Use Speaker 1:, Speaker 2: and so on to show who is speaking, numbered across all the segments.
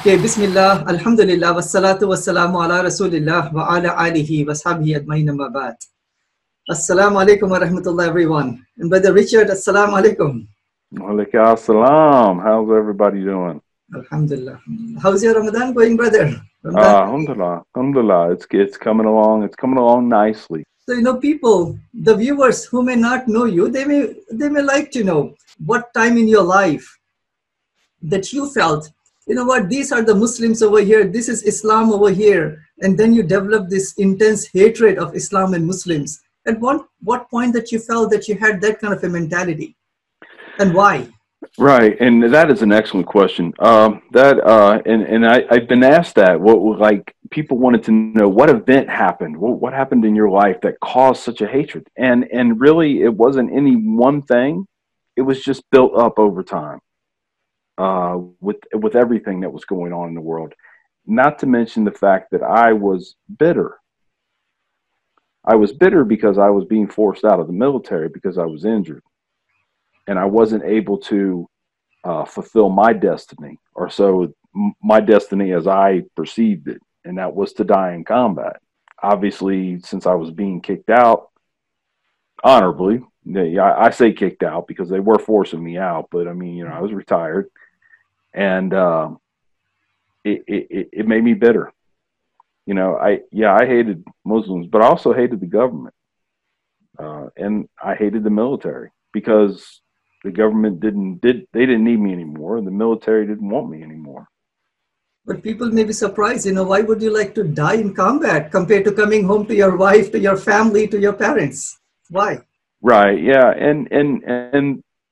Speaker 1: Okay, Bismillah, Alhamdulillah, wassalatu wassalamu ala Rasulillah wa ala alihi wa sahbihi ajmain amma ba'd. Assalamu alaikum wa rahmatullah, everyone. And Brother Richard, assalamu alaikum.
Speaker 2: Walaikum assalam. How's everybody doing?
Speaker 1: Alhamdulillah. How's your Ramadan going, brother?
Speaker 2: Alhamdulillah. Alhamdulillah. It's coming along. It's coming along nicely.
Speaker 1: So, people, the viewers who may not know you, they may like to know what time in your life that you felt, what, these are the Muslims over here, this is Islam over here, and then you develop this intense hatred of Islam and Muslims. At what point that you felt that you had that kind of a mentality, and why? Right,
Speaker 2: and that is an excellent question. I've been asked that. Like, people wanted to know what event happened, what happened in your life that caused such a hatred, and really it wasn't any one thing. It was just built up over time. With everything that was going on in the world, not to mention the fact that I was bitter. I was bitter because I was being forced out of the military because I was injured, and I wasn't able to fulfill my destiny, or so my destiny as I perceived it, and that was to die in combat. Obviously, since I was being kicked out honorably, I say kicked out because they were forcing me out, but I mean, I was retired. And it made me bitter. I hated Muslims, but I also hated the government, and I hated the military because the government didn't need me anymore, and the military didn't want me anymore.
Speaker 1: But people may be surprised. Why would you like to die in combat compared to coming home to your wife, to your family, to your parents? Why?
Speaker 2: Right. Yeah. And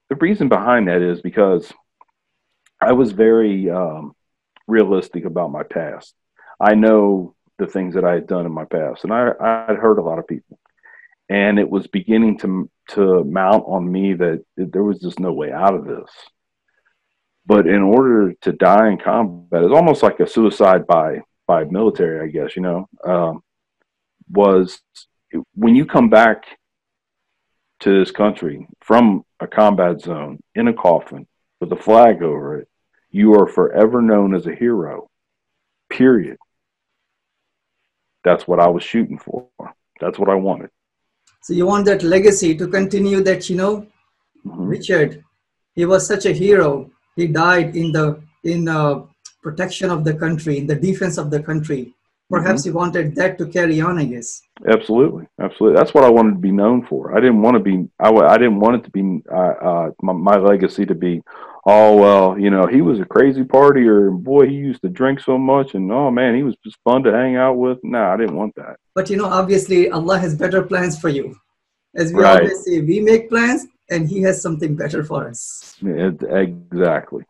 Speaker 2: the reason behind that is because I was very realistic about my past. I know the things that I had done in my past, and I had hurt a lot of people, and it was beginning to mount on me that there was just no way out of this. But in order to die in combat, it's almost like a suicide by military, I guess. Was when you come back to this country from a combat zone in a coffin with a flag over it, you are forever known as a hero, period. That's what I was shooting for. That's what I wanted.
Speaker 1: So you want that legacy to continue that, Richard, he was such a hero. He died in protection of the country, in the defense of the country. Perhaps you wanted that to carry on, I guess.
Speaker 2: Absolutely, absolutely. That's what I wanted to be known for. I didn't want to be. I didn't want it to be my legacy to be, oh well, he was a crazy partier, and boy, he used to drink so much, and oh man, he was just fun to hang out with. No, I didn't want that.
Speaker 1: But obviously, Allah has better plans for you. As we
Speaker 2: right.
Speaker 1: always say, we make plans, and He has something better for us.
Speaker 2: Exactly.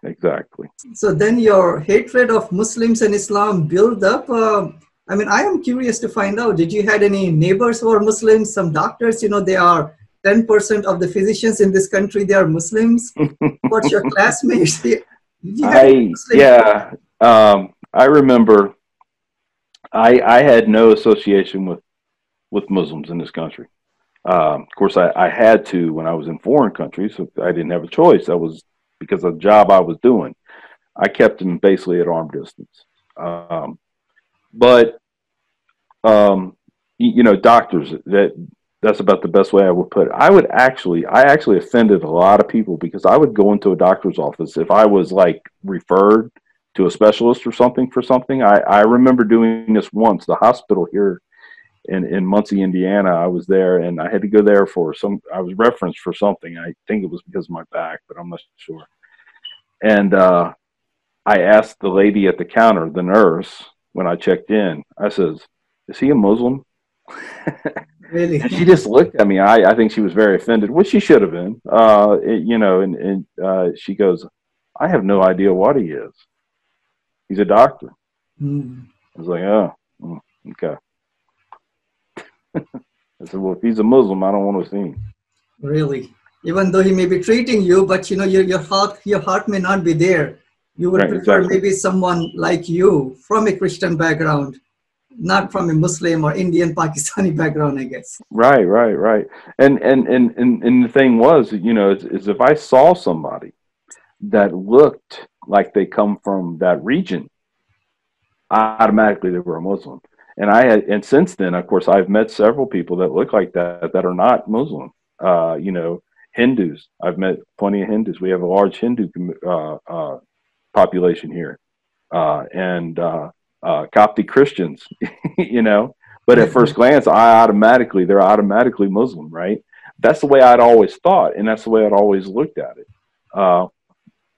Speaker 1: So then your hatred of Muslims and Islam built up. I am curious to find out, did you had any neighbors who are Muslims, some doctors, they are 10% of the physicians in this country, they are Muslims. What's your classmates?
Speaker 2: I remember I had no association with Muslims in this country. Of course, I had to when I was in foreign countries, so I didn't have a choice. That was because of the job I was doing. I kept them basically at arm distance. But doctors, that's about the best way I would put it. I actually offended a lot of people because I would go into a doctor's office if I was like referred to a specialist or something for something. I remember doing this once. The hospital here in Muncie, Indiana, I was there and I had to go there I was referenced for something. I think it was because of my back, but I'm not sure. And I asked the lady at the counter, the nurse, when I checked in, I says, "Is he a Muslim?"
Speaker 1: Really?
Speaker 2: And she just looked at me. I think she was very offended, which she should have been. She goes, "I have no idea what he is. He's a doctor." I was like, "Oh, okay." I said, "Well, if he's a Muslim, I don't want to see him."
Speaker 1: Really? Even though he may be treating you, but your heart may not be there. You would prefer maybe someone like you from a Christian background, not from a Muslim or Indian Pakistani background, I guess.
Speaker 2: Right. And the thing was, is if I saw somebody that looked like they come from that region, automatically they were a Muslim. And since then, of course, I've met several people that look like that are not Muslim. You know, Hindus. I've met plenty of Hindus. We have a large Hindu population here, and Coptic Christians. You know, but at first glance, they're automatically Muslim, right? That's the way I'd always thought, and that's the way I'd always looked at it.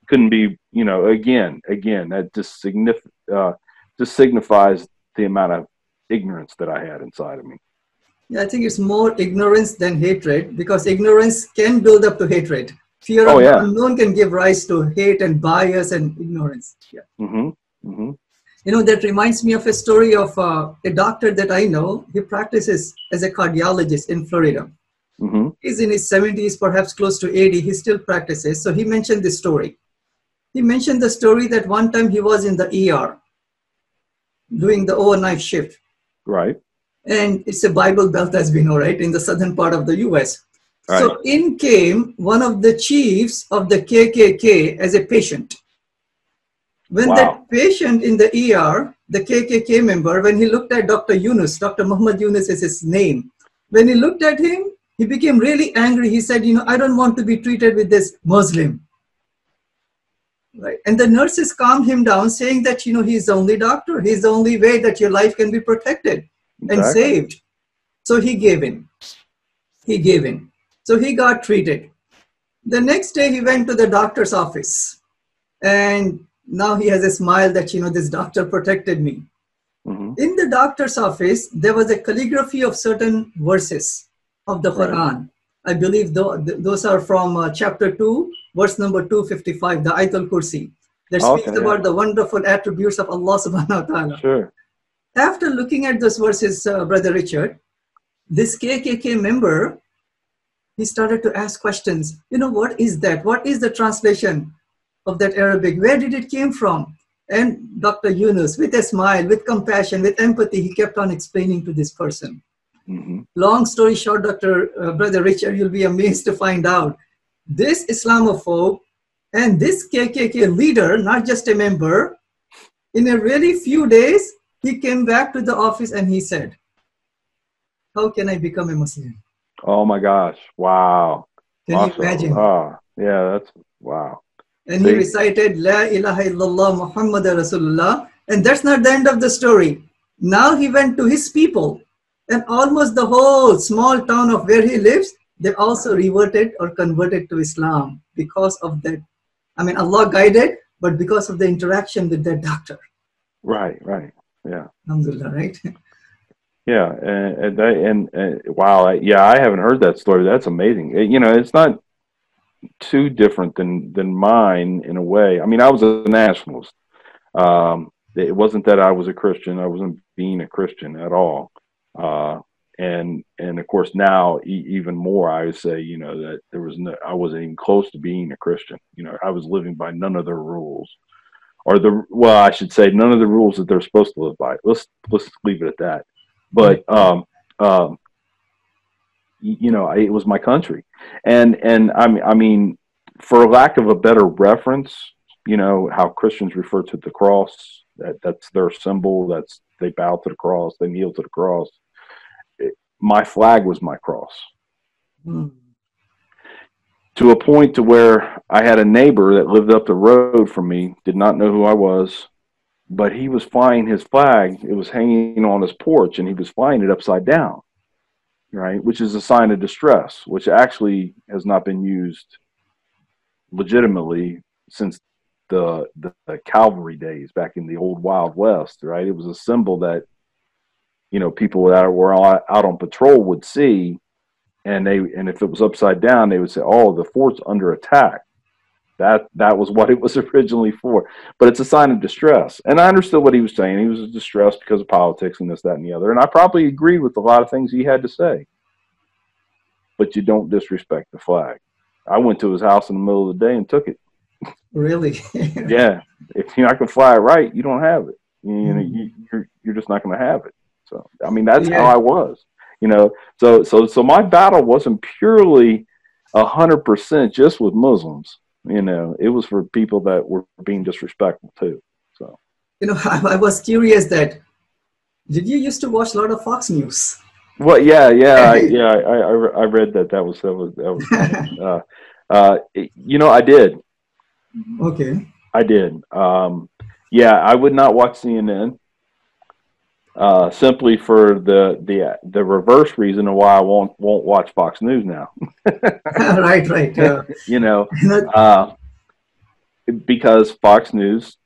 Speaker 2: Couldn't be, you know, again, that just signifies the amount of ignorance that I had inside of me.
Speaker 1: Yeah, I think it's more ignorance than hatred, because ignorance can build up to hatred. Fear of the unknown can give rise to hate and bias and ignorance. Yeah. You know, that reminds me of a story of a doctor that I know. He practices as a cardiologist in Florida. He's in his 70s, perhaps close to 80. He still practices. So he mentioned this story. He mentioned the story that one time he was in the ER doing the overnight shift.
Speaker 2: Right.
Speaker 1: And it's a Bible Belt, as we know, right, in the southern part of the US.
Speaker 2: Right.
Speaker 1: So in came one of the chiefs of the KKK as a patient. When that patient in the ER, the KKK member, when he looked at Dr. Yunus, Dr. Muhammad Yunus is his name. When he looked at him, he became really angry. He said, you know, I don't want to be treated with this Muslim. Right. And the nurses calmed him down, saying that, you know, he's the only doctor. He's the only way that your life can be protected and saved. So he gave in. He gave in. So he got treated. The next day he went to the doctor's office. And now he has a smile that, you know, this doctor protected me. In the doctor's office, there was a calligraphy of certain verses of the Quran. I believe those are from chapter 2, verse number 255, the Ayatul Kursi. That speaks about the wonderful attributes of Allah subhanahu wa ta'ala.
Speaker 2: Sure.
Speaker 1: After looking at those verses, Brother Richard, this KKK member, he started to ask questions. You know, what is that? What is the translation of that Arabic? Where did it came from? And Dr. Yunus, with a smile, with compassion, with empathy, he kept on explaining to this person. Long story short, Brother Richard, you'll be amazed to find out this Islamophobe and this KKK leader, not just a member, in a really few days, he came back to the office and he said, how can I become a Muslim?
Speaker 2: Oh my gosh. Wow.
Speaker 1: Can you imagine?
Speaker 2: Yeah, that's wow.
Speaker 1: And he recited La ilaha illallah Muhammad Rasulullah. And that's not the end of the story. Now he went to his people, and almost the whole small town of where he lives, they also reverted or converted to Islam because of that. I mean, Allah guided, but because of the interaction with that doctor.
Speaker 2: Right. Yeah.
Speaker 1: Alhamdulillah, right?
Speaker 2: Yeah. And wow. Yeah, I haven't heard that story. That's amazing. You know, it's not too different than mine in a way. I mean, I was a nationalist. It wasn't that I was a Christian. I wasn't being a Christian at all. And of course now even more, I would say, you know, that I wasn't even close to being a Christian. You know, I was living by none of their rules, I should say none of the rules that they're supposed to live by. Let's leave it at that. But, you know, it was my country. And I mean, for lack of a better reference, you know, how Christians refer to the cross, that's their symbol. They bow to the cross, they kneel to the cross. My flag was my cross. To a point to where I had a neighbor that lived up the road from me, did not know who I was, but he was flying his flag. It was hanging on his porch, and he was flying it upside down, right? Which is a sign of distress, which actually has not been used legitimately since the cavalry days back in the old Wild West, right? It was a symbol that, you know, people that were out on patrol would see, and if it was upside down, they would say, "Oh, the fort's under attack." That was what it was originally for. But it's a sign of distress, and I understood what he was saying. He was distressed because of politics and this, that, and the other, and I probably agreed with a lot of things he had to say. But you don't disrespect the flag. I went to his house in the middle of the day and took it.
Speaker 1: Really?
Speaker 2: Yeah. If you're not going to fly it right, you don't have it. You know, you're just not going to have it. So, I mean, that's how I was, you know. So my battle wasn't purely 100% just with Muslims. You know, it was for people that were being disrespectful too. So
Speaker 1: you know, I was curious that, did you used to watch a lot of Fox News?
Speaker 2: Well, yeah, I read that. That was funny. You know, I did.
Speaker 1: Okay.
Speaker 2: I did. Yeah, I would not watch CNN. Simply for the reverse reason of why I won't watch Fox News now.
Speaker 1: Right, right.
Speaker 2: You know, because Fox News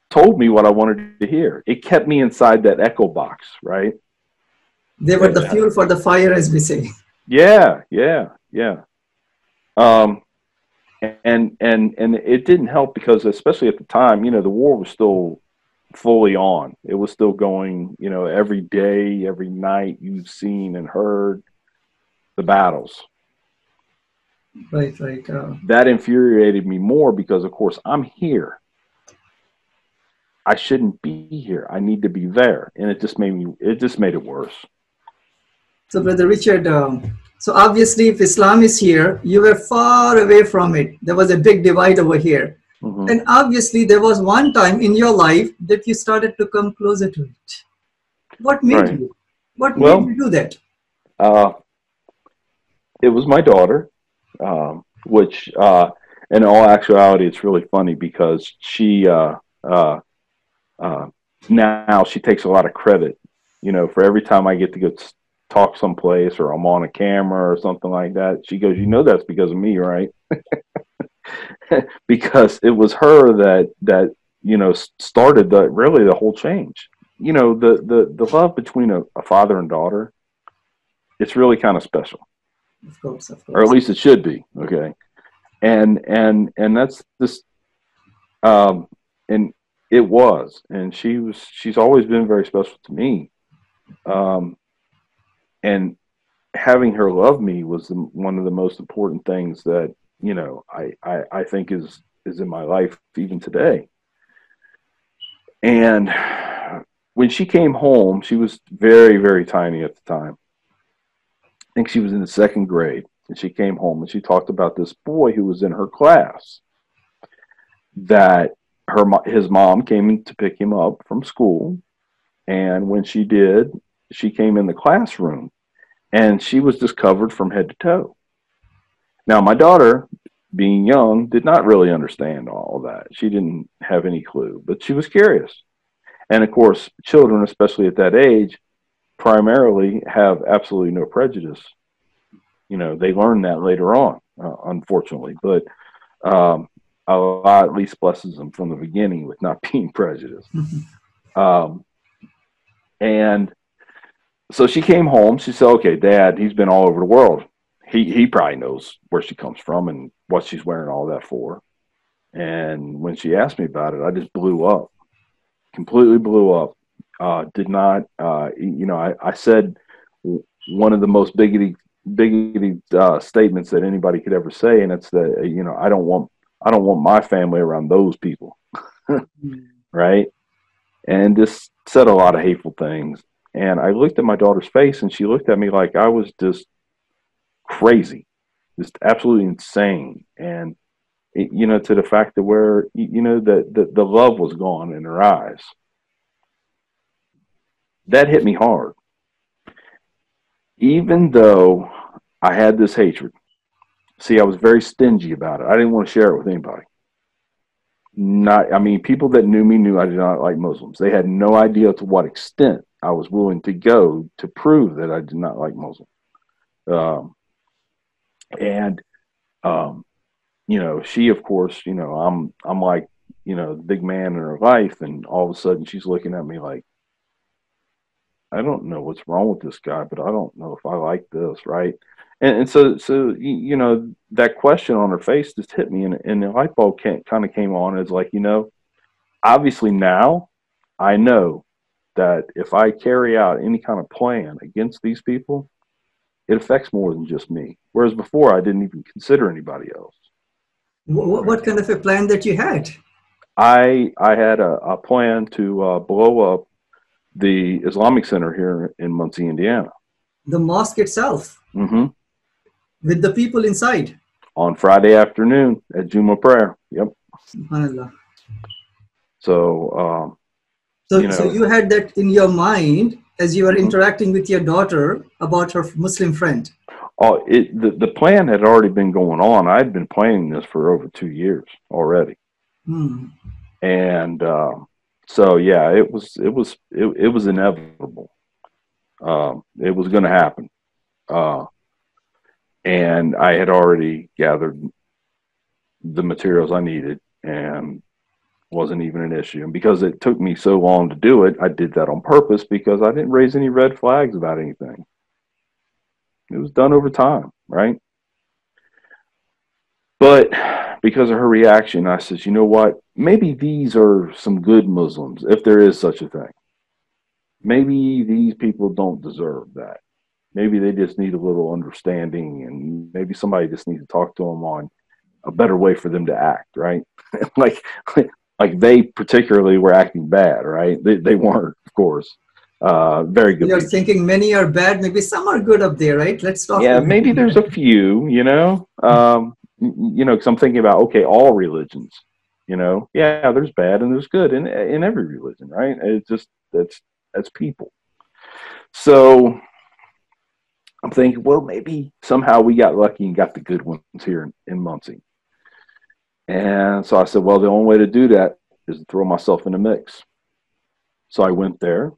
Speaker 2: told me what I wanted to hear. It kept me inside that echo box, right?
Speaker 1: They were the fuel for the fire, as we say.
Speaker 2: Yeah. And it didn't help because, especially at the time, you know, the war was still fully on. It was still going, you know, every day, every night you've seen and heard the battles.
Speaker 1: Right.
Speaker 2: That infuriated me more because, of course, I'm here. I shouldn't be here. I need to be there. And it just made it worse.
Speaker 1: So, Brother Richard, so obviously if Islam is here, you were far away from it. There was a big divide over here. Mm-hmm. And obviously there was one time in your life that you started to come closer to it. What made you? What made you do that?
Speaker 2: It was my daughter, which in all actuality, it's really funny because she now she takes a lot of credit, you know, for every time I get to go talk someplace or I'm on a camera or something like that. She goes, you know, that's because of me, right? Because it was her that you know started really the whole change. You know, the love between a father and daughter, it's really kind of special.
Speaker 1: Of course.
Speaker 2: Or at least it should be. Okay. And that's this and it was, and she's always been very special to me. And having her love me was one of the most important things that, you know, I think is in my life even today. And when she came home, she was very, very tiny at the time. I think she was in the 2nd grade, and she came home and she talked about this boy who was in her class that his mom came to pick him up from school. And when she did, she came in the classroom and she was just covered from head to toe. Now, my daughter, being young, did not really understand all of that. She didn't have any clue, but she was curious. And of course, children, especially at that age, primarily have absolutely no prejudice. You know, they learn that later on, unfortunately, but Allah at least blesses them from the beginning with not being prejudiced. And so she came home. She said, okay, Dad, he's been all over the world. He probably knows where she comes from and what she's wearing all that for. And when she asked me about it, I just blew up, completely blew up. Did not, you know, I said one of the most bigoted statements that anybody could ever say, and it's that, you know, I don't want my family around those people, right? And just said a lot of hateful things. And I looked at my daughter's face, and she looked at me like I was just crazy, just absolutely insane. And you know, to the fact that where, you know, that the love was gone in her eyes. That hit me hard. Even though I had this hatred, see, I was very stingy about it. I didn't want to share it with anybody. I mean, people that knew me knew I did not like Muslims. They had no idea to what extent I was willing to go to prove that I did not like Muslims. You know, she, of course, you know, I'm like, you know, the big man in her life, and all of a sudden she's looking at me like, I don't know what's wrong with this guy, but I don't know if I like this, right? And so you know, that question on her face just hit me, and the light bulb kind of came on. It's like, you know, obviously now I know that if I carry out any kind of plan against these people, it affects more than just me. Whereas before, I didn't even consider anybody else.
Speaker 1: What kind of a plan that you had?
Speaker 2: I had a plan to blow up the Islamic Center here in Muncie, Indiana.
Speaker 1: The mosque itself?
Speaker 2: Mm-hmm.
Speaker 1: With the people inside?
Speaker 2: On Friday afternoon at Juma prayer. Yep.
Speaker 1: SubhanAllah.
Speaker 2: So,
Speaker 1: So,
Speaker 2: you know.
Speaker 1: so you had that in your mind as you were interacting with your daughter about her Muslim friend.
Speaker 2: Oh, the plan had already been going on. I'd been planning this for over 2 years already. And so yeah, it was inevitable. It was going to happen. And I had already gathered the materials I needed, and wasn't even an issue. And because it took me so long to do it, I did that on purpose, because I didn't raise any red flags about anything. It was done over time, right? But because of her reaction, I said, you know what? Maybe these are some good Muslims, if there is such a thing. Maybe these people don't deserve that. Maybe they just need a little understanding, and maybe somebody just needs to talk to them on a better way for them to act, right? like they particularly were acting bad, right? They weren't, of course. Very good.
Speaker 1: You're thinking many are bad, maybe some are good up there, right? Let's talk.
Speaker 2: Yeah, maybe there's a few, you know, because I'm thinking about, okay, all religions, you know, yeah, there's bad and there's good in every religion, right? It's just, that's people. So I'm thinking, well, maybe somehow we got lucky and got the good ones here in Muncie. And so I said, well, the only way to do that is to throw myself in the mix. So I went there,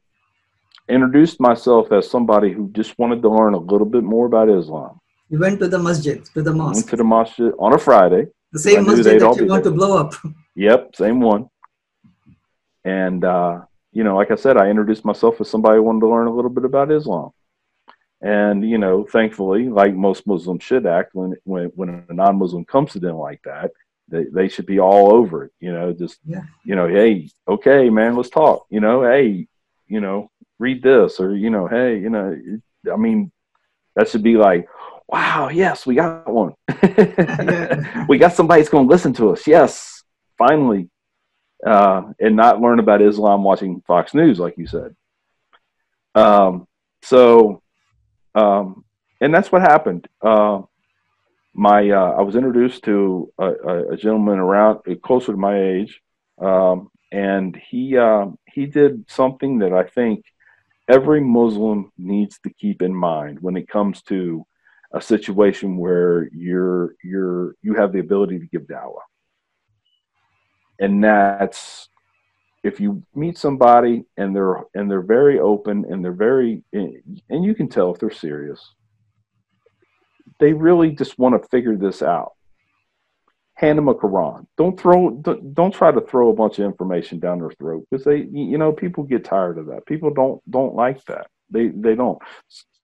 Speaker 2: introduced myself as somebody who just wanted to learn a little bit more about Islam.
Speaker 1: You went to the masjid, to the mosque.
Speaker 2: I went to the masjid on a Friday.
Speaker 1: The same masjid that you want to blow up.
Speaker 2: Yep, same one. And, you know, like I said, I introduced myself as somebody who wanted to learn a little bit about Islam. And, you know, thankfully, like most Muslims should act, when a non-Muslim comes to them like that, they should be all over it, you know, just, you know, hey, okay, man, let's talk, you know, hey, you know, read this, or, you know, hey, you know, I mean, that should be like, wow, yes, we got one. We got somebody that's going to listen to us. Yes, finally. And not learn about Islam watching Fox News, like you said. And that's what happened. I was introduced to a gentleman around closer to my age, and he did something that I think every Muslim needs to keep in mind when it comes to a situation where you have the ability to give dawah. And that's, if you meet somebody and they're very open and and you can tell if they're serious, they really just want to figure this out. Hand them a Quran. Don't try to throw a bunch of information down their throat, because you know, people get tired of that. People don't like that. They don't.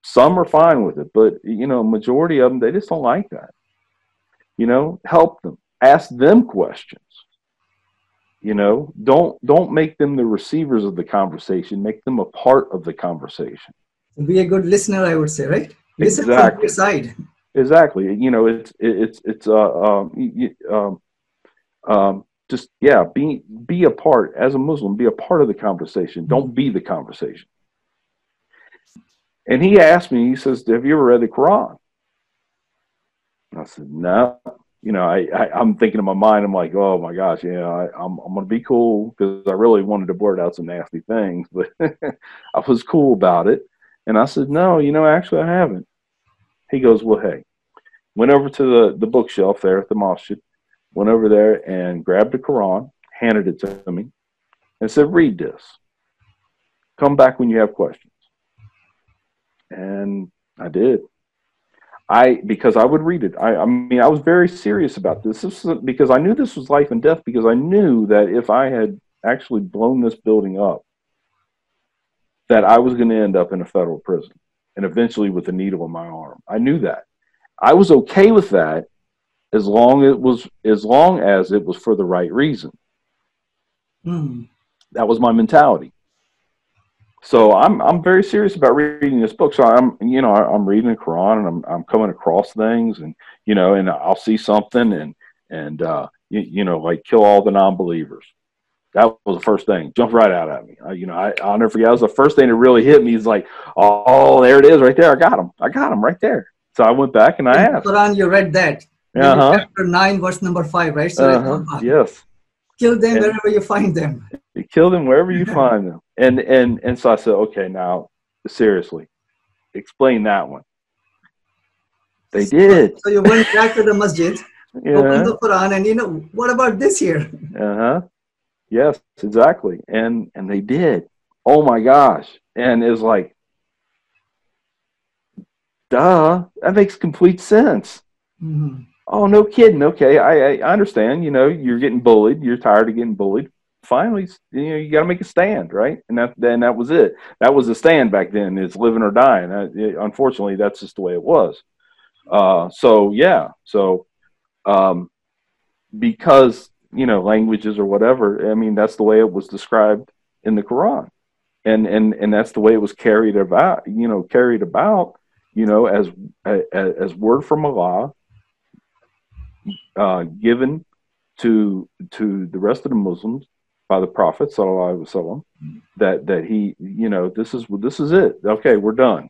Speaker 2: Some are fine with it, but you know, majority of them, they just don't like that. You know, help them. Ask them questions. You know, don't make them the receivers of the conversation. Make them a part of the conversation.
Speaker 1: Be a good listener, I would say, right? Listen
Speaker 2: Exactly.
Speaker 1: from your side.
Speaker 2: Exactly. You know, just, yeah, be a part, as a Muslim, be a part of the conversation. Don't be the conversation. And he asked me, he says, have you ever read the Quran? And I said, no. You know, I'm thinking in my mind, I'm like, oh my gosh, yeah, I'm going to be cool, because I really wanted to blurt out some nasty things, but I was cool about it. And I said, no, you know, actually I haven't. He goes, well, hey, went over to the bookshelf there at the masjid, went over there and grabbed the Quran, handed it to me, and said, read this. Come back when you have questions. And I did. Because I would read it. I mean, I was very serious about this. This was because I knew this was life and death, because I knew that if I had actually blown this building up, that I was going to end up in a federal prison, and eventually with a needle in my arm. I knew that. I was okay with that as long as it was for the right reason. That was my mentality. So I'm very serious about reading this book. So I'm reading the Quran, and I'm coming across things, and you know, and I'll see something and you know, like kill all the non-believers. That was the first thing. Jumped right out at me. I'll never forget. That was the first thing that really hit me. Is like, oh, there it is, right there. I got him right there. So I went back and I asked.
Speaker 1: Quran, you read that. Chapter 9, verse number 5, right? So
Speaker 2: yes.
Speaker 1: Kill them wherever you find them.
Speaker 2: You kill them wherever you find them. And so I said, okay, now seriously, explain that one. They did.
Speaker 1: So you went back to the masjid, opened
Speaker 2: Yeah.
Speaker 1: the Quran, and what about this here?
Speaker 2: Yes, exactly. And they did. Oh my gosh. And it's like, duh, that makes complete sense.
Speaker 1: Mm-hmm.
Speaker 2: Oh, no kidding. Okay, I understand. You're getting bullied. You're tired of getting bullied. Finally, you got to make a stand, right? And that was it. That was the stand back then. It's living or dying. Unfortunately, that's just the way it was. So yeah. So because languages or whatever. I mean, that's the way it was described in the Quran, and that's the way it was carried about. As word from Allah. Given to the rest of the Muslims by the Prophet sallallahu alaihi wasallam, that he, this is it. Okay, we're done.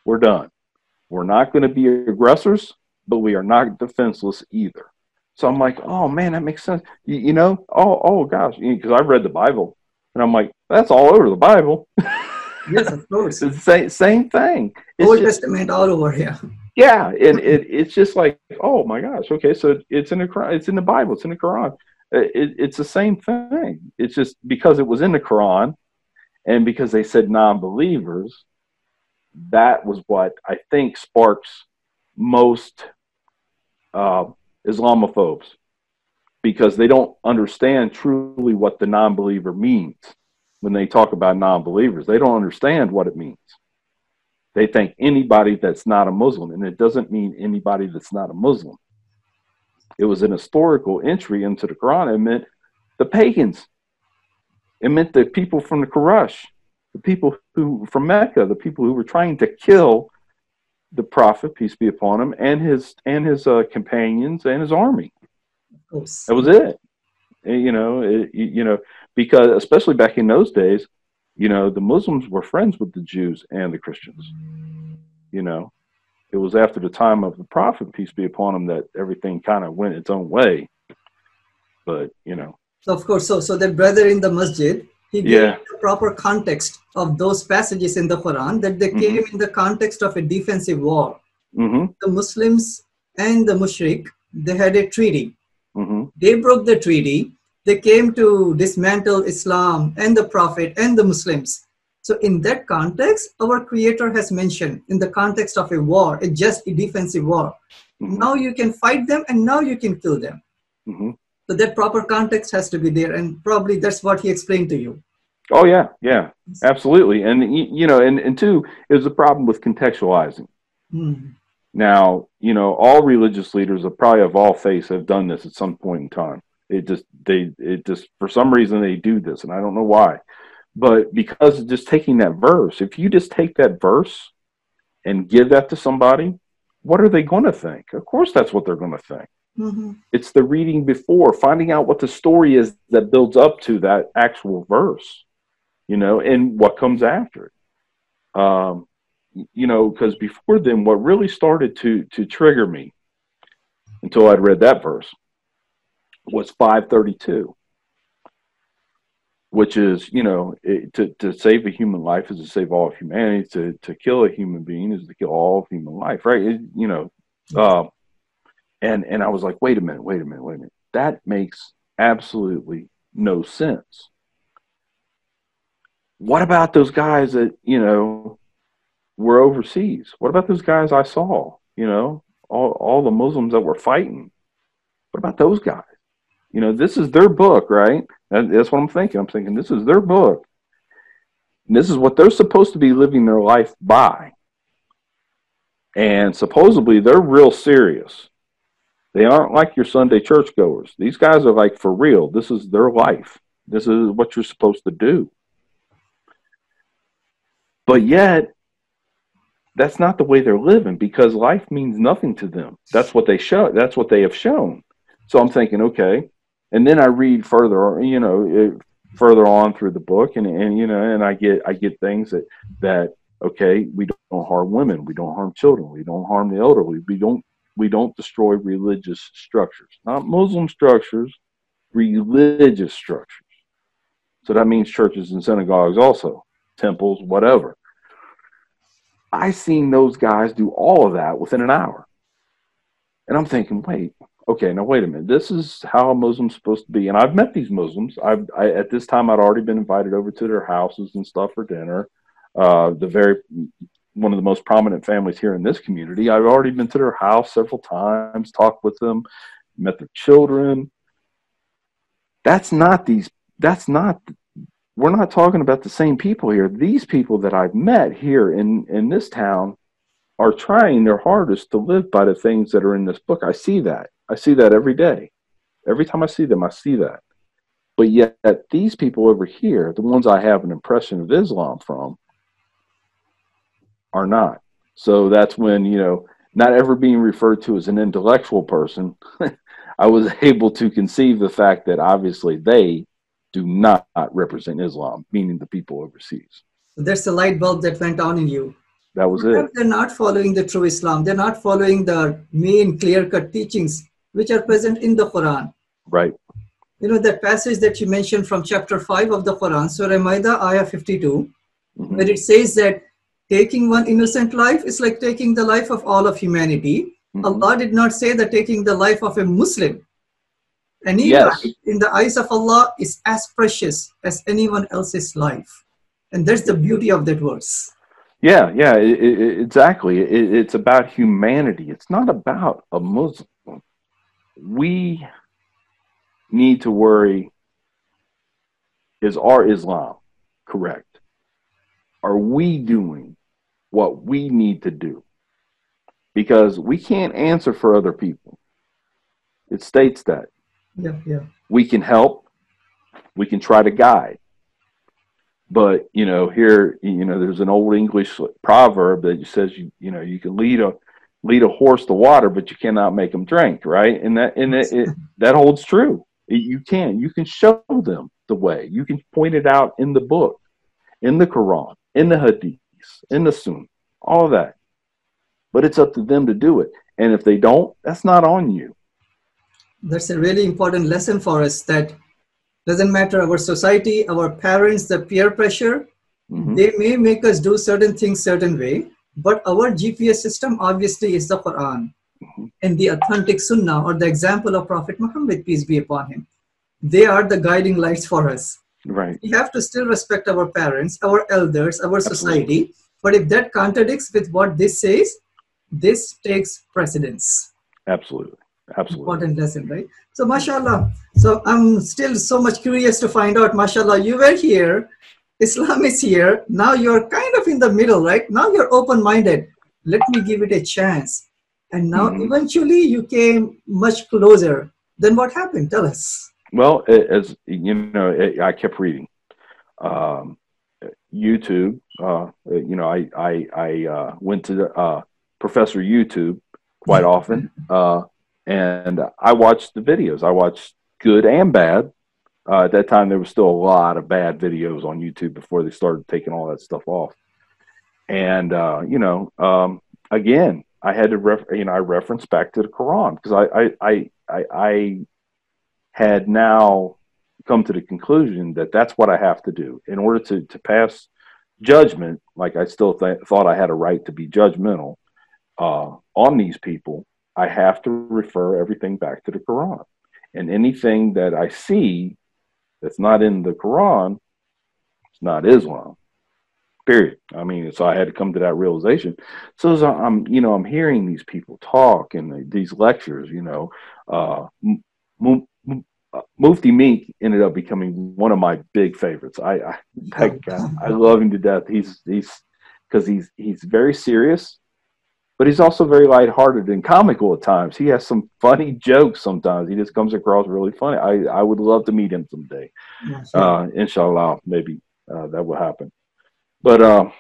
Speaker 2: We're not going to be aggressors, but we are not defenseless either. So I'm like, oh man, that makes sense. Oh gosh, because I read the Bible, and I'm like, that's all over the Bible.
Speaker 1: Yes, of course.
Speaker 2: It's the same thing.
Speaker 1: Old Testament all over here.
Speaker 2: Yeah, and it's just like, oh my gosh, okay, so it's in the Quran, it's in the Bible, it's in the Quran. It's the same thing. It's just because it was in the Quran, and because they said non-believers, that was what I think sparks most Islamophobes, because they don't understand truly what the non-believer means. When they talk about non-believers, they don't understand what it means. They think anybody that's not a Muslim, and it doesn't mean anybody that's not a Muslim. It was an historical entry into the Quran. It meant the pagans. It meant the people from the Quraysh, the people who from Mecca, the people who were trying to kill the Prophet, peace be upon him, and his companions and his army. That was it. Because especially back in those days, the Muslims were friends with the Jews and the Christians. It was after the time of the Prophet, peace be upon him, that everything kind of went its own way. But,
Speaker 1: So of course, so that brother in the masjid, he gave the proper context of those passages in the Quran, that they came in the context of a defensive war. The Muslims and the mushrik, they had a treaty. They broke the treaty. They came to dismantle Islam and the Prophet and the Muslims. So in that context, our Creator has mentioned, in the context of a war, a just a defensive war, now you can fight them and now you can kill them. So that proper context has to be there, and probably that's what he explained to you.
Speaker 2: Oh yeah, absolutely. And and two, is a problem with contextualizing. Now, all religious leaders probably of all faiths have done this at some point in time. It just for some reason they do this, and I don't know why. But because just taking that verse, if you just take that verse and give that to somebody, what are they going to think? Of course, that's what they're going to think. It's the reading before, finding out what the story is that builds up to that actual verse, and what comes after it. Because before then, what really started to trigger me until I'd read that verse was 532, which is, to save a human life is to save all of humanity. To kill a human being is to kill all of human life, right? And I was like, wait a minute. That makes absolutely no sense. What about those guys that, were overseas? What about those guys I saw, all the Muslims that were fighting? What about those guys? This is their book, right? That's what I'm thinking. I'm thinking this is their book. And this is what they're supposed to be living their life by. And supposedly they're real serious. They aren't like your Sunday churchgoers. These guys are like for real. This is their life. This is what you're supposed to do. But yet, that's not the way they're living, because life means nothing to them. That's what they show. That's what they have shown. So I'm thinking, okay. And then I read further, further on through the book, and I get things that okay, we don't harm women, we don't harm children, we don't harm the elderly, we don't destroy religious structures, not Muslim structures, religious structures. So that means churches and synagogues also, temples, whatever. I seen those guys do all of that within an hour. And I'm thinking, wait, okay, now wait a minute. This is how a Muslim's supposed to be. And I've met these Muslims. At this time, I'd already been invited over to their houses and stuff for dinner. One of the most prominent families here in this community. I've already been to their house several times, talked with them, met their children. We're not talking about the same people here. These people that I've met here in this town are trying their hardest to live by the things that are in this book. I see that. I see that every day. Every time I see them, I see that. But yet these people over here, the ones I have an impression of Islam from, are not. So that's when, not ever being referred to as an intellectual person, I was able to conceive the fact that obviously they do not represent Islam, meaning the people overseas.
Speaker 1: There's a light bulb that went on in you.
Speaker 2: That was it.
Speaker 1: They're not following the true Islam. They're not following the main clear-cut teachings which are present in the Quran.
Speaker 2: Right.
Speaker 1: That passage that you mentioned from chapter 5 of the Quran, Surah Maida, ayah 52, where it says that taking one innocent life is like taking the life of all of humanity. Allah did not say that taking the life of a Muslim. Any life in the eyes of Allah is as precious as anyone else's life. And that's the beauty of that verse.
Speaker 2: Yeah, exactly. It's about humanity. It's not about a Muslim. We need to worry, is our Islam correct? Are we doing what we need to do? Because we can't answer for other people. It states that.
Speaker 1: Yeah.
Speaker 2: We can help. We can try to guide. But, here, there's an old English proverb that says, you can lead a horse to water, but you cannot make him drink, right? And that holds true. You can show them the way. You can point it out in the book, in the Quran, in the Hadiths, in the Sunnah, all of that. But it's up to them to do it. And if they don't, that's not on you.
Speaker 1: That's a really important lesson for us, that doesn't matter our society, our parents, the peer pressure, they may make us do certain things certain way, but our GPS system obviously is the Quran and the authentic Sunnah, or the example of Prophet Muhammad, peace be upon him. They are the guiding lights for us.
Speaker 2: Right.
Speaker 1: We have to still respect our parents, our elders, our society, but if that contradicts with what this says, this takes precedence.
Speaker 2: Absolutely.
Speaker 1: Important lesson, right? So, mashallah. So, I'm still so much curious to find out, mashallah, you were here, Islam is here, now you're kind of in the middle, right? Now you're open-minded. Let me give it a chance. And now eventually you came much closer. Then what happened? Tell us.
Speaker 2: Well, as you know, I kept reading. YouTube, I went to Professor YouTube quite often. And I watched the videos. I watched good and bad. At that time, there was still a lot of bad videos on YouTube before they started taking all that stuff off. And, again, I had to, I referenced back to the Quran, because I had now come to the conclusion that that's what I have to do in order to pass judgment. Like, I still thought I had a right to be judgmental on these people. I have to refer everything back to the Quran, and anything that I see that's not in the Quran, it's not Islam, period. I mean, so I had to come to that realization. So as I'm hearing these people talk and these lectures, Mufti Meek ended up becoming one of my big favorites. I love him to death. He's because he's very serious, but he's also very lighthearted and comical at times. He has some funny jokes sometimes. He just comes across really funny. I would love to meet him someday. Inshallah, maybe that will happen. But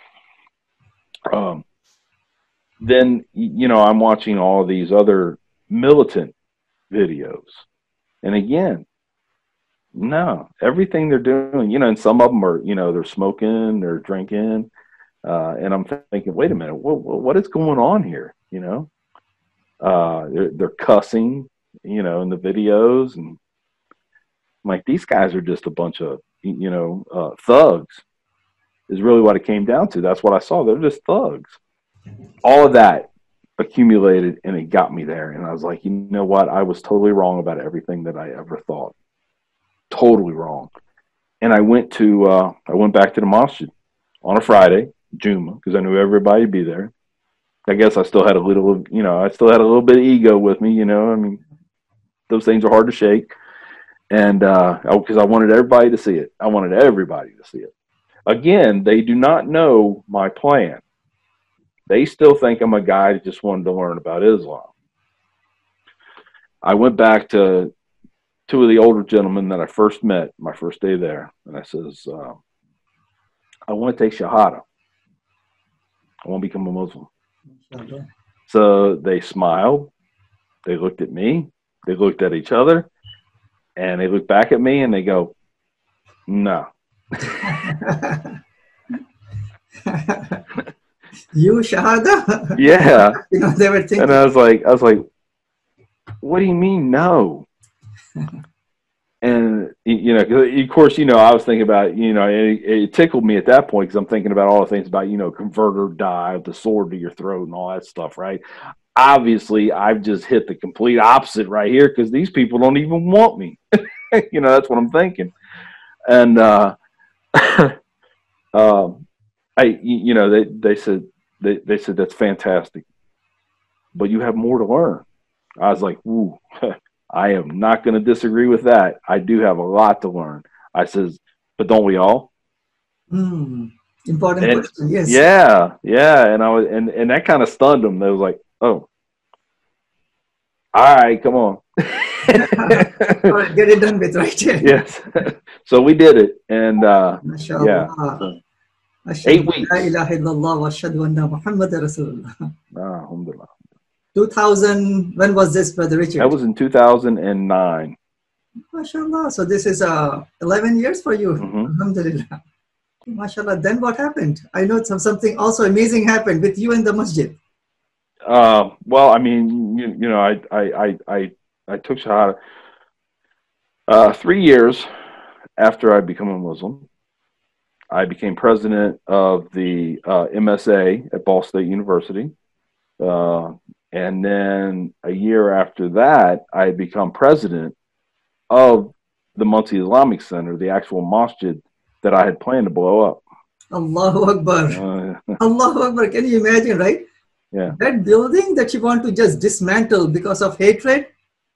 Speaker 2: then, I'm watching all these other militant videos. And again, no, everything they're doing, and some of them are, they're smoking, they're drinking. And I'm thinking, wait a minute, what is going on here? They're cussing, in the videos, and I'm like, these guys are just a bunch of thugs is really what it came down to. That's what I saw. They're just thugs. All of that accumulated, and it got me there. And I was like, you know what? I was totally wrong about everything that I ever thought. Totally wrong. And I went back to the Masjid on a Friday, Juma, because I knew everybody would be there. I guess I still had a little bit of ego with me, I mean, those things are hard to shake. And because I wanted everybody to see it. I wanted everybody to see it. Again, they do not know my plan. They still think I'm a guy that just wanted to learn about Islam. I went back to two of the older gentlemen that I first met my first day there. And I says, I want to take Shahada. I want to become a Muslim.
Speaker 1: Okay.
Speaker 2: So they smiled. They looked at me. They looked at each other. And they looked back at me and they go, no.
Speaker 1: You Shahada?
Speaker 2: Yeah.
Speaker 1: They were thinking.
Speaker 2: And I was like, what do you mean no? And, of course, I was thinking about, it tickled me at that point because I'm thinking about all the things about, convert or die, the sword to your throat and all that stuff, right? Obviously, I've just hit the complete opposite right here because these people don't even want me. That's what I'm thinking. And, they said that's fantastic, but you have more to learn. I was like, ooh, I am not going to disagree with that. I do have a lot to learn. I says, but don't we all?
Speaker 1: Important question. Yes.
Speaker 2: Yeah. And I was, and that kind of stunned them. They was like, oh, all right, come on.
Speaker 1: All right, get it done with, right?
Speaker 2: Yes. So we did it, and
Speaker 1: yeah.
Speaker 2: 8 weeks.
Speaker 1: La ilaha illallah wa ashhadu anna Muhammadan Rasulullah.
Speaker 2: Alhamdulillah.
Speaker 1: 2000, when was this, Brother Richard?
Speaker 2: That was in 2009.
Speaker 1: MashaAllah. So this is 11 years for you.
Speaker 2: Mm-hmm.
Speaker 1: Alhamdulillah. MashaAllah. Then what happened? I know something also amazing happened with you and the masjid.
Speaker 2: Well, I mean, I took Shahada 3 years after I became a Muslim. I became president of the MSA at Ball State University. And then a year after that, I had become president of the Multi-Islamic Center, the actual masjid that I had planned to blow up.
Speaker 1: Allahu Akbar. Allahu Akbar. Can you imagine, right?
Speaker 2: Yeah.
Speaker 1: That building that you want to just dismantle because of hatred,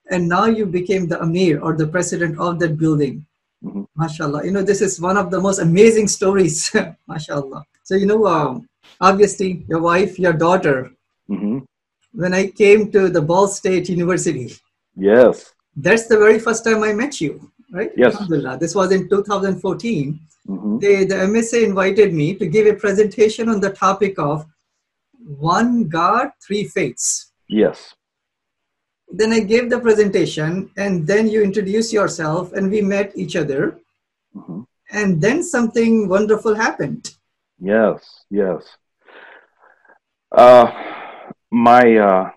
Speaker 1: and now you became the Amir or the president of that building.
Speaker 2: Mm-hmm.
Speaker 1: MashaAllah. This is one of the most amazing stories. MashaAllah. So, obviously, your wife, your daughter,
Speaker 2: mm-hmm.
Speaker 1: when I came to the Ball State University.
Speaker 2: Yes.
Speaker 1: That's the very first time I met you, right?
Speaker 2: Yes.
Speaker 1: Alhamdulillah. This was in 2014.
Speaker 2: Mm-hmm.
Speaker 1: The MSA invited me to give a presentation on the topic of one God, three faiths.
Speaker 2: Yes.
Speaker 1: Then I gave the presentation, and then you introduced yourself, and we met each other.
Speaker 2: Mm-hmm.
Speaker 1: And then something wonderful happened.
Speaker 2: Yes. My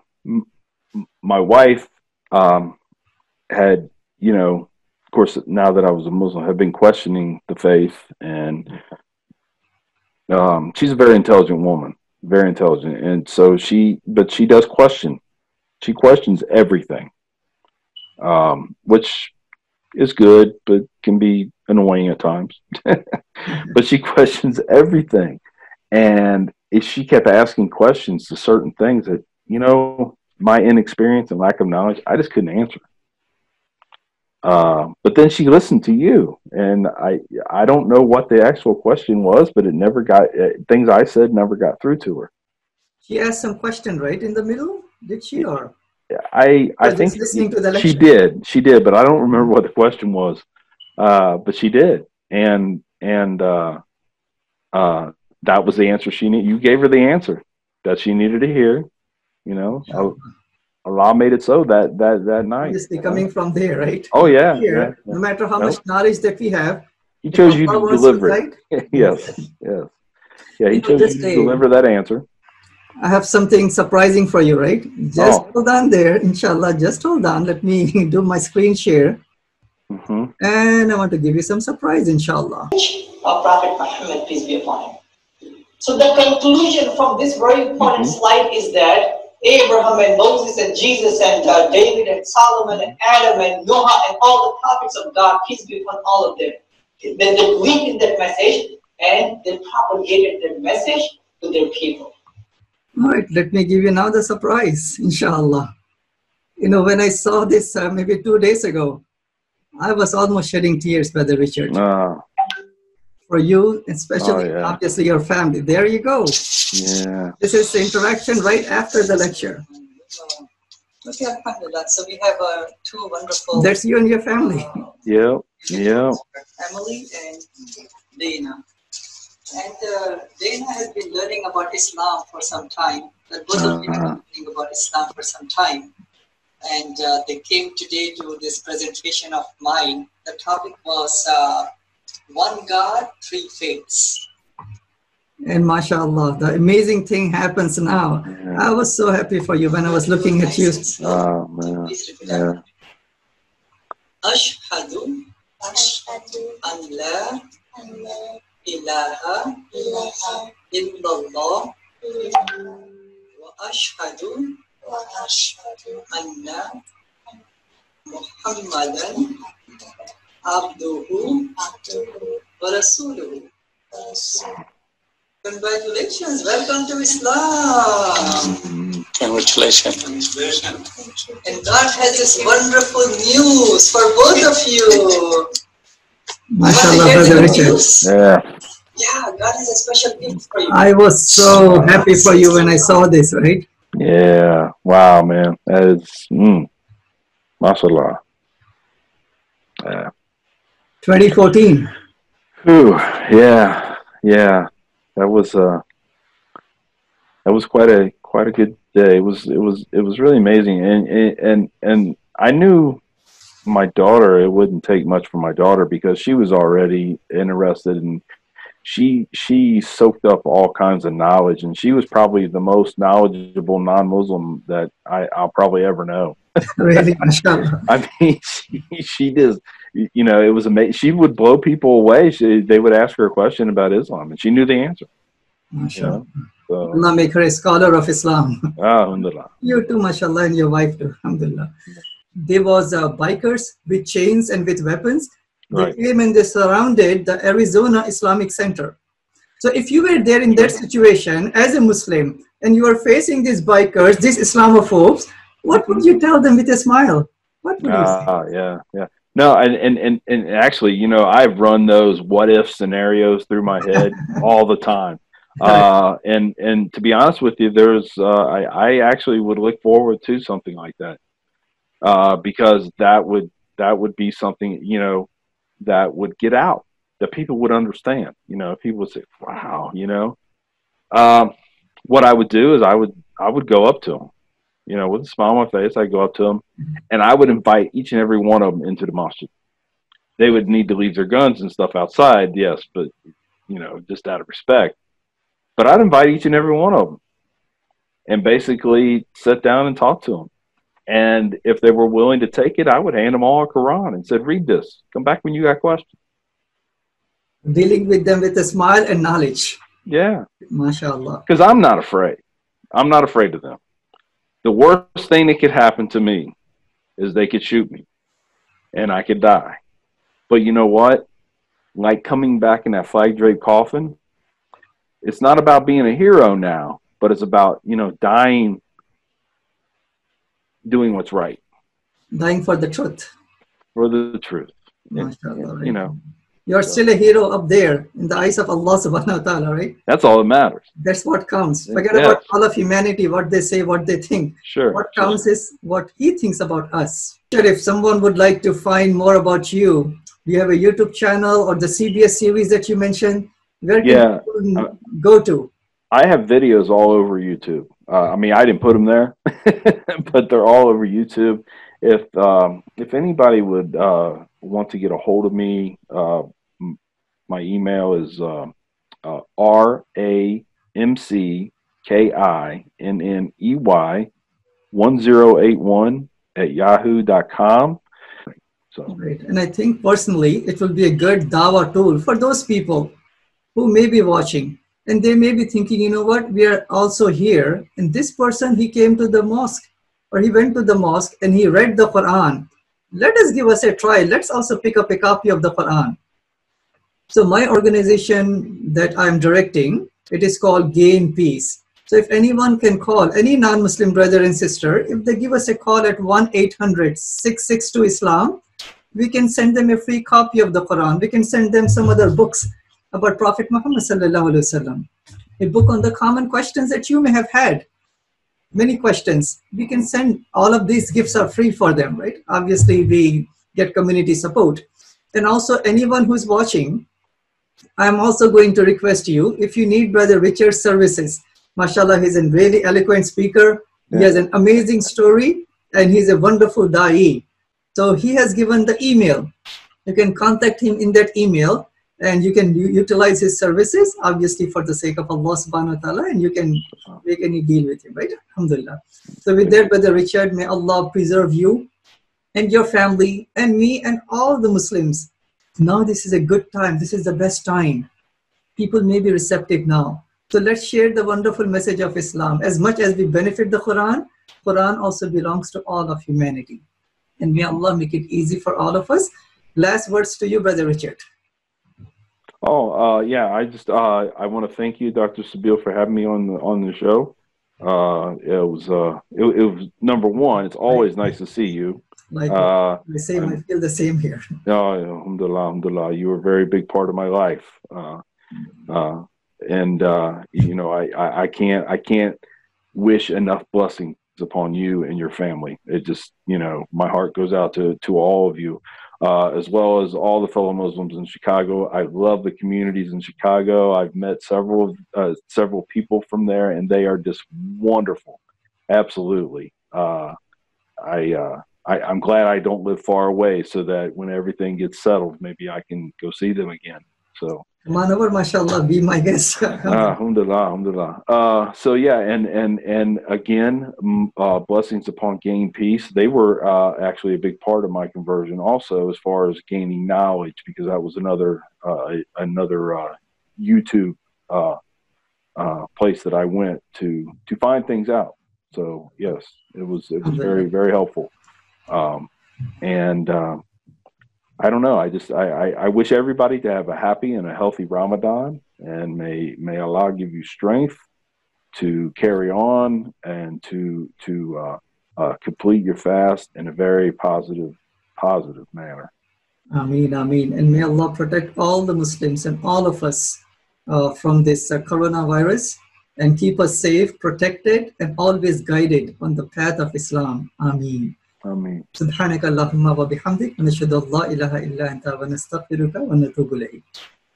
Speaker 2: wife had, of course, now that I was a Muslim, had been questioning the faith, and she's a very intelligent woman, very intelligent, and so she does question. She questions everything, which is good, but can be annoying at times. But she questions everything, and if she kept asking questions to certain things that, my inexperience and lack of knowledge, I just couldn't answer. But then she listened to you, and I don't know what the actual question was, but it never got, things I said never got through to her.
Speaker 1: She asked some question right in the middle, did she? Or
Speaker 2: I think she did, but I don't remember what the question was. But she did, and that was the answer she needed. You gave her the answer that she needed to hear. Allah made it so that night.
Speaker 1: Obviously coming from there, right?
Speaker 2: Oh yeah.
Speaker 1: Yeah. No matter how much knowledge that we have,
Speaker 2: He chose you to deliver it. Yes. Yeah, He chose you to deliver that answer.
Speaker 1: I have something surprising for you, right? Just hold on there, inshallah. Just hold on. Let me do my screen share. And I want to give you some surprise, inshallah.
Speaker 3: Of Prophet Muhammad, peace be upon him. So the conclusion from this very important slide is that Abraham and Moses and Jesus and David and Solomon and Adam and Noah and all the prophets of God, peace be upon all of them, they believed in that message and they propagated their message to their people.
Speaker 1: All right, let me give you now the surprise, inshallah. You know, when I saw this maybe 2 days ago, I was almost shedding tears, Brother Richard. For you, especially, obviously, your family. There you go.
Speaker 2: Yeah.
Speaker 1: This is the interaction right after the lecture.
Speaker 3: Okay, alhamdulillah. So we have two wonderful...
Speaker 1: That's you and your family.
Speaker 2: Yep.
Speaker 3: Emily and Dana. And Dana has been learning about Islam for some time. Both of you have been learning about Islam for some time. And they came today to this presentation of mine. The topic was One God, Three Faiths.
Speaker 1: And mashallah, the amazing thing happens now. Yeah. I was so happy for you when I was looking at you.
Speaker 2: Oh, man. Yeah.
Speaker 3: Ashhadu an la ilaha illallah wa ashhadu anna Muhammadan abduhu wa rasuluhu. Congratulations, welcome to Islam.
Speaker 4: Congratulations.
Speaker 3: And God has this wonderful news for both of you.
Speaker 1: MashaAllah, Brother Richard.
Speaker 3: Yeah, God has a special gift for you.
Speaker 1: I was so happy for you when I saw this, right?
Speaker 2: Yeah. Wow, man. That is, MashaAllah. Yeah.
Speaker 1: 2014.
Speaker 2: Whew. Yeah. That was quite a good day. It was really amazing, and I knew my daughter. It wouldn't take much for my daughter because she was already interested, and she soaked up all kinds of knowledge, and she was probably the most knowledgeable non-Muslim that I'll probably ever know.
Speaker 1: Really, mashallah.
Speaker 2: I mean, she just, you know, it was amazing. She would blow people away. They would ask her a question about Islam, and she knew the answer.
Speaker 1: Mashallah. So, Allah make her a scholar of Islam.
Speaker 2: Alhamdulillah.
Speaker 1: You too, mashallah, and your wife too. Alhamdulillah. There was bikers with chains and with weapons. They came and they surrounded the Arizona Islamic Center. So if you were there in that situation as a Muslim and you are facing these bikers, these Islamophobes, what would you tell them with a smile? What would you say?
Speaker 2: Yeah. No, and actually, you know, I've run those what if scenarios through my head all the time. And to be honest with you, I actually would look forward to something like that, because that would be something, you know, that would get out, that people would understand. You know, people would say, wow, you know. What I would do is I would go up to them, you know, with a smile on my face. I'd go up to them and I would invite each and every one of them into the masjid. They would need to leave their guns and stuff outside, yes, but, you know, just out of respect. But I'd invite each and every one of them and basically sit down and talk to them. And if they were willing to take it, I would hand them all a Quran and said, read this. Come back when you got questions.
Speaker 1: Dealing with them with a smile and knowledge.
Speaker 2: Yeah.
Speaker 1: MashaAllah.
Speaker 2: Because I'm not afraid. I'm not afraid of them. The worst thing that could happen to me is they could shoot me and I could die. But you know what? Like coming back in that flag draped coffin, it's not about being a hero now, but it's about, you know, dying, doing what's right.
Speaker 1: Dying for the truth.
Speaker 2: For the truth.
Speaker 1: MashaAllah, right?
Speaker 2: You know.
Speaker 1: You're still a hero up there in the eyes of Allah subhanahu wa ta'ala, right?
Speaker 2: That's all that matters.
Speaker 1: That's what counts. Forget about all of humanity, what they say, what they think.
Speaker 2: Sure.
Speaker 1: What counts is what He thinks about us. If someone would like to find more about you, do you have a YouTube channel or the CBS series that you mentioned? Where can people go to?
Speaker 2: I have videos all over YouTube. I mean, I didn't put them there, but they're all over YouTube. If anybody would want to get a hold of me, my email is RAMCKINNEY 1081 at yahoo.com. So,
Speaker 1: right. And I think personally, it will be a good dawah tool for those people who may be watching and they may be thinking, you know what, we are also here. And this person, he came to the mosque or he went to the mosque and he read the Quran. Let us give us a try. Let's also pick up a copy of the Quran. So my organization that I'm directing, it is called Gain Peace. So if anyone can call, any non-Muslim brother and sister, if they give us a call at 1-800-662-ISLAM, we can send them a free copy of the Quran. We can send them some other books about Prophet Muhammad sallallahu alaihi wasallam. A book on the common questions that you may have had. Many questions. We can send all of these gifts are free for them, right? Obviously, we get community support. And also anyone who's watching, I'm also going to request you, if you need Brother Richard's services, mashallah, he's a really eloquent speaker. He has an amazing story and he's a wonderful da'i. So he has given the email. You can contact him in that email and you can utilize his services, obviously for the sake of Allah subhanahu wa ta'ala, and you can make any deal with him, right? Alhamdulillah. So with that, Brother Richard, may Allah preserve you and your family and me and all the Muslims. Now this is a good time. This is the best time. People may be receptive now. So let's share the wonderful message of Islam. As much as we benefit the Quran, Quran also belongs to all of humanity. And may Allah make it easy for all of us. Last words to you, Brother Richard.
Speaker 2: Oh, yeah, I want to thank you, Dr. Sabeel, for having me on the show. It was number one. It's always nice to see you.
Speaker 1: Like I feel the same here.
Speaker 2: Oh, alhamdulillah, alhamdulillah. You were a very big part of my life. And you know, I can't wish enough blessings upon you and your family. It just, you know, my heart goes out to all of you, as well as all the fellow Muslims in Chicago. I love the communities in Chicago. I've met several people from there, and they are just wonderful. Absolutely. I'm glad I don't live far away, so that when everything gets settled, maybe I can go see them again. So,
Speaker 1: come on over, mashallah, be my guest.
Speaker 2: Alhamdulillah, alhamdulillah. So yeah, and again, blessings upon Gain Peace. They were actually a big part of my conversion, also as far as gaining knowledge, because that was another YouTube place that I went to find things out. So yes, it was very, very helpful. I don't know. I wish everybody to have a happy and a healthy Ramadan, and may Allah give you strength to carry on and to complete your fast in a very positive manner.
Speaker 1: Ameen, ameen. And may Allah protect all the Muslims and all of us from this coronavirus, and keep us safe, protected, and always guided on the path of Islam. Ameen.
Speaker 2: Ameen.
Speaker 1: سبحانك اللهم وبحمدك ونشهد أن لا إله إلا أنت ونستغفرك ونتوب إليك.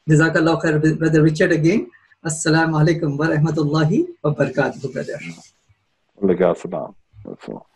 Speaker 1: جزاك الله خير, Brother Richard, again. Assalamu alaikum wa rahmatullahi wa barakatuh, brother.
Speaker 2: That's all.